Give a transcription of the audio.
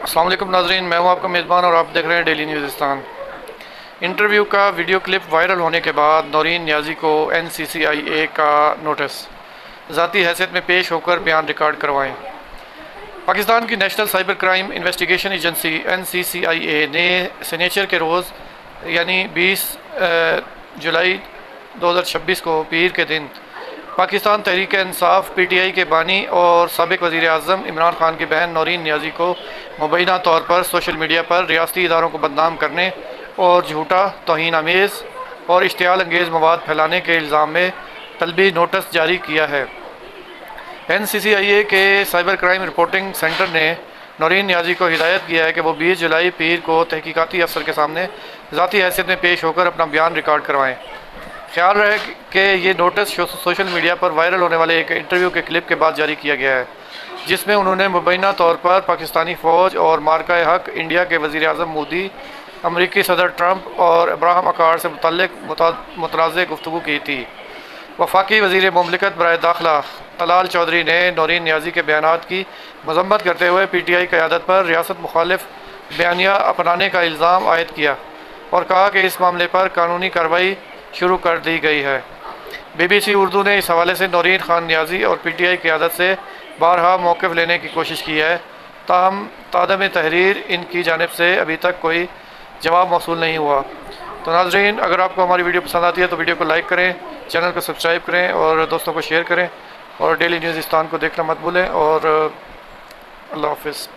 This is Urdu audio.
السلام علیکم ناظرین، میں ہوں آپ کا میزبان اور آپ دیکھ رہے ہیں ڈیلی نیوزستان۔ انٹرویو کا ویڈیو کلپ وائرل ہونے کے بعد نورین نیازی کو NCCIA کا نوٹس، ذاتی حیثیت میں پیش ہو کر بیان ریکارڈ کروائیں۔ پاکستان کی national cyber crime investigation agency NCCIA نے سنیچر کے روز یعنی 20 جولائی 2026 کو پیر کے دن پاکستان تحریک انصاف PTI کے بانی اور سابق وزیر اعظم عمران خان کی بہن نورین نیازی کو مبینہ طور پر سوشل میڈیا پر ریاستی اداروں کو بدنام کرنے اور جھوٹا، توہین آمیز اور اشتعال انگیز مواد پھیلانے کے الزام میں طلبی نوٹس جاری کیا ہے۔ NCCIA کے سائبر کرائم رپورٹنگ سینٹر نے نورین نیازی کو ہدایت کیا ہے کہ وہ 20 جولائی پیر کو تحقیقاتی افسر کے سامنے ذاتی حیثیت میں پیش ہو کر اپنا بیان ریکارڈ کروائیں۔ خیال رہے کہ یہ نوٹس سوشل میڈیا پر وائرل ہونے والے ایک انٹرویو کے کلپ کے بعد جاری کیا گیا ہے، جس میں انہوں نے مبینہ طور پر پاکستانی فوج اور مارکہ حق انڈیا کے وزیر اعظم مودی، امریکی صدر ٹرمپ اور ابراہم اکار سے متعلق متنازع گفتگو کی تھی۔ وفاقی وزیر مملکت برائے داخلہ طلال چودھری نے نورین نیازی کے بیانات کی مذمت کرتے ہوئے PTI قیادت پر ریاست مخالف بیانیہ اپنانے کا الزام عائد کیا اور کہا کہ اس معاملے پر قانونی کارروائی شروع کر دی گئی ہے۔ BBC اردو نے اس حوالے سے نورین خان نیازی اور PTI قیادت سے بارہا موقف لینے کی کوشش کی ہے، تاہم عدم تحریر ان کی جانب سے ابھی تک کوئی جواب موصول نہیں ہوا۔ تو ناظرین، اگر آپ کو ہماری ویڈیو پسند آتی ہے تو ویڈیو کو لائک کریں، چینل کو سبسکرائب کریں اور دوستوں کو شیئر کریں، اور ڈیلی نیوزستان کو دیکھنا مت بھولیں، اور اللہ حافظ۔